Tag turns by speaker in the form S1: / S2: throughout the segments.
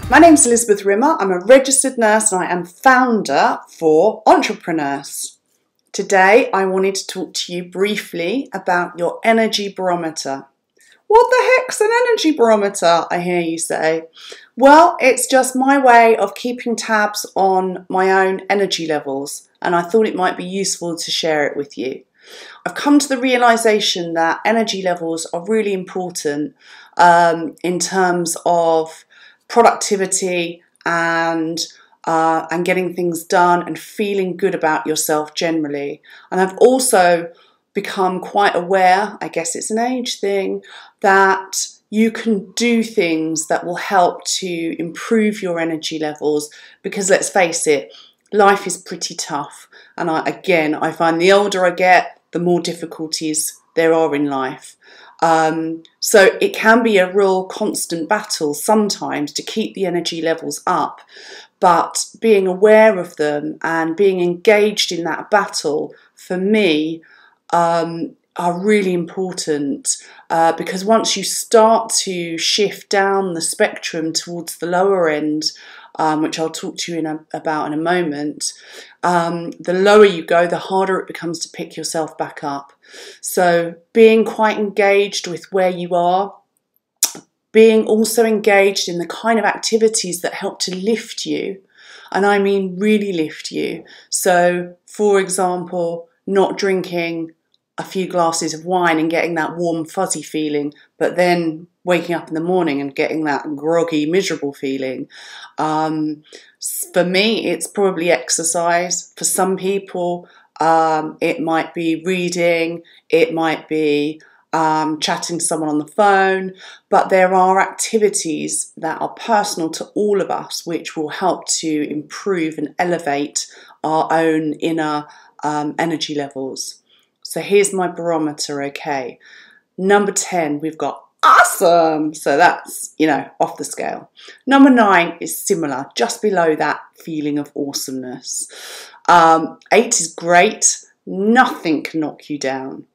S1: My name's Elizabeth Rimmer. I'm a registered nurse and I am founder for Entrepreneurs. Today I wanted to talk to you briefly about your energy barometer. What the heck's an energy barometer, I hear you say? Well, it's just my way of keeping tabs on my own energy levels, and I thought it might be useful to share it with you. I've come to the realization that energy levels are really important in terms of productivity and getting things done and feeling good about yourself generally. And I've also become quite aware, I guess it's an age thing, that you can do things that will help to improve your energy levels, because let's face it, life is pretty tough. And I find the older I get, the more difficulties there are in life. So it can be a real constant battle sometimes to keep the energy levels up, but being aware of them and being engaged in that battle for me are really important, because once you start to shift down the spectrum towards the lower end, which I'll talk to you about in a moment, the lower you go, the harder it becomes to pick yourself back up. So being quite engaged with where you are, being also engaged in the kind of activities that help to lift you, and I mean really lift you. So, for example, not drinking a few glasses of wine and getting that warm fuzzy feeling, but then waking up in the morning and getting that groggy miserable feeling. For me, it's probably exercise. For some people, it might be reading, it might be chatting to someone on the phone, but there are activities that are personal to all of us which will help to improve and elevate our own inner energy levels. So here's my barometer, okay. Number 10, we've got awesome. So that's, off the scale. Number 9 is similar, just below that feeling of awesomeness. 8 is great. Nothing can knock you down.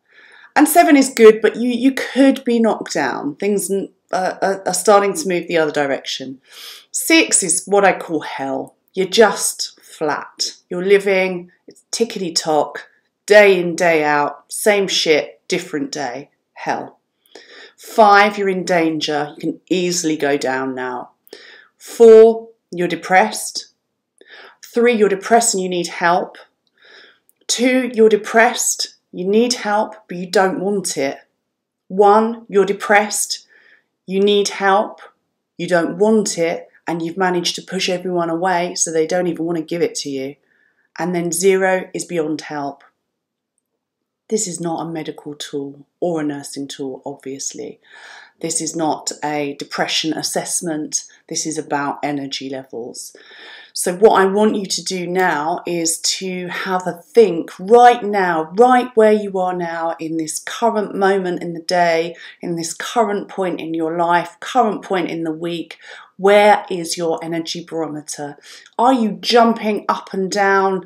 S1: And 7 is good, but you could be knocked down. Things are starting to move the other direction. 6 is what I call hell. You're just flat. You're living, it's tickety-tock, day in, day out, same shit, different day, hell. 5, you're in danger, you can easily go down now. 4, you're depressed. 3, you're depressed and you need help. 2, you're depressed, you need help, but you don't want it. 1, you're depressed, you need help, you don't want it, and you've managed to push everyone away so they don't even want to give it to you. And then 0 is beyond help. This is not a medical tool or a nursing tool, obviously. This is not a depression assessment. This is about energy levels. So what I want you to do now is to have a think right now, right where you are now in this current moment in the day, in this current point in your life, current point in the week. Where is your energy barometer? Are you jumping up and down,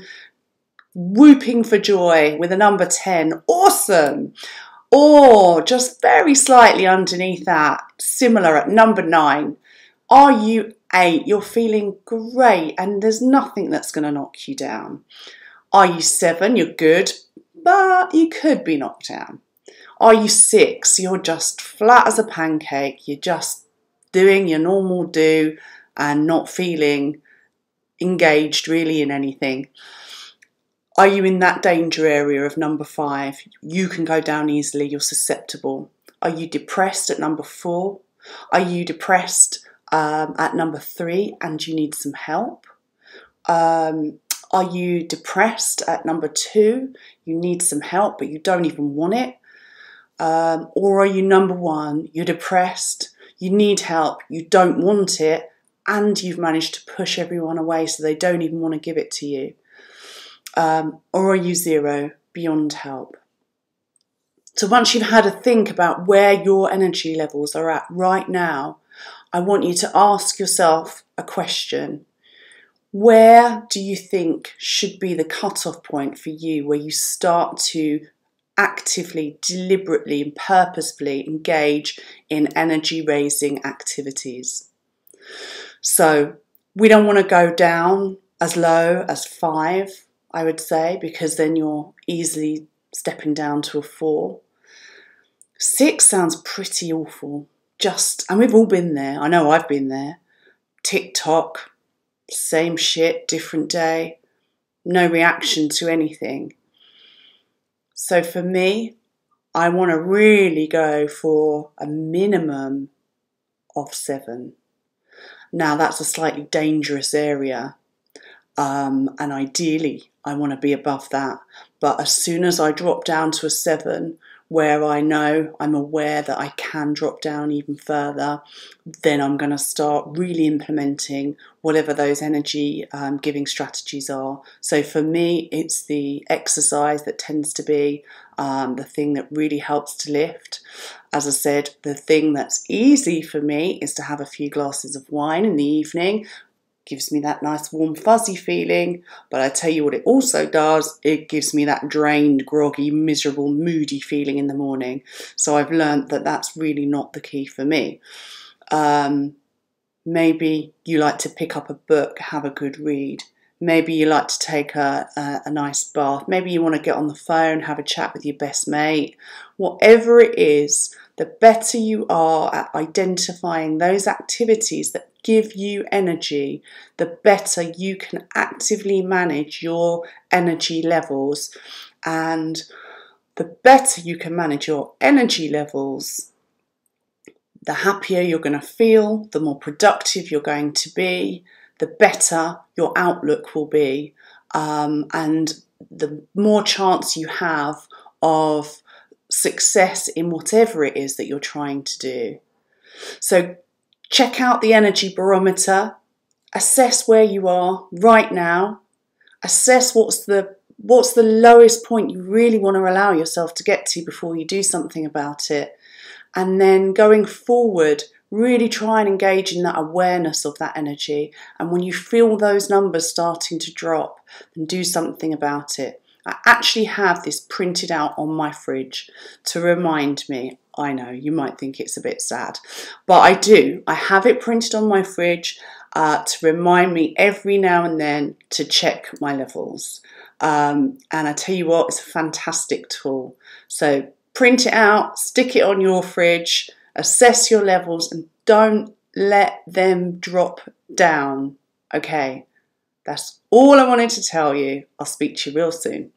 S1: whooping for joy with a number 10, awesome, or just very slightly underneath that, similar at number 9? Are you 8? You're feeling great and there's nothing that's going to knock you down. Are you 7? You're good, but you could be knocked down. Are you 6? You're just flat as a pancake. You're just doing your normal do and not feeling engaged really in anything. Are you in that danger area of number 5? You can go down easily, you're susceptible. Are you depressed at number 4? Are you depressed at number 3 and you need some help? Are you depressed at number 2? You need some help but you don't even want it? Or are you number 1? You're depressed, you need help, you don't want it, and you've managed to push everyone away so they don't even want to give it to you? Or are you 0, beyond help? So once you've had a think about where your energy levels are at right now, I want you to ask yourself a question. Where do you think should be the cutoff point for you where you start to actively, deliberately and purposefully engage in energy raising activities? So we don't want to go down as low as 5, I would say, because then you're easily stepping down to a 4. 6 sounds pretty awful. And we've all been there. I know I've been there. TikTok, same shit, different day. No reaction to anything. So for me, I want to really go for a minimum of 7. Now that's a slightly dangerous area, and ideally I want to be above that. But as soon as I drop down to a 7, where I'm aware that I can drop down even further, then I'm going to start really implementing whatever those energy giving strategies are. So for me, it's the exercise that tends to be the thing that really helps to lift. As I said, the thing that's easy for me is to have a few glasses of wine in the evening. Gives me that nice warm fuzzy feeling, but I tell you what it also does, it gives me that drained, groggy, miserable, moody feeling in the morning. So I've learned that that's really not the key for me. Maybe you like to pick up a book, have a good read. Maybe you like to take a nice bath. Maybe you want to get on the phone, have a chat with your best mate. Whatever it is, the better you are at identifying those activities that give you energy, the better you can actively manage your energy levels. And the better you can manage your energy levels, the happier you're going to feel, the more productive you're going to be, the better your outlook will be, and the more chance you have of success in whatever it is that you're trying to do. So check out the energy barometer, assess where you are right now, assess what's the lowest point you really want to allow yourself to get to before you do something about it. And then going forward, really try and engage in that awareness of that energy. And when you feel those numbers starting to drop, then do something about it. I actually have this printed out on my fridge to remind me. I know, you might think it's a bit sad, but I do. I have it printed on my fridge to remind me every now and then to check my levels. And I tell you what, it's a fantastic tool. So print it out, stick it on your fridge, assess your levels, and don't let them drop down. Okay, that's all I wanted to tell you. I'll speak to you real soon.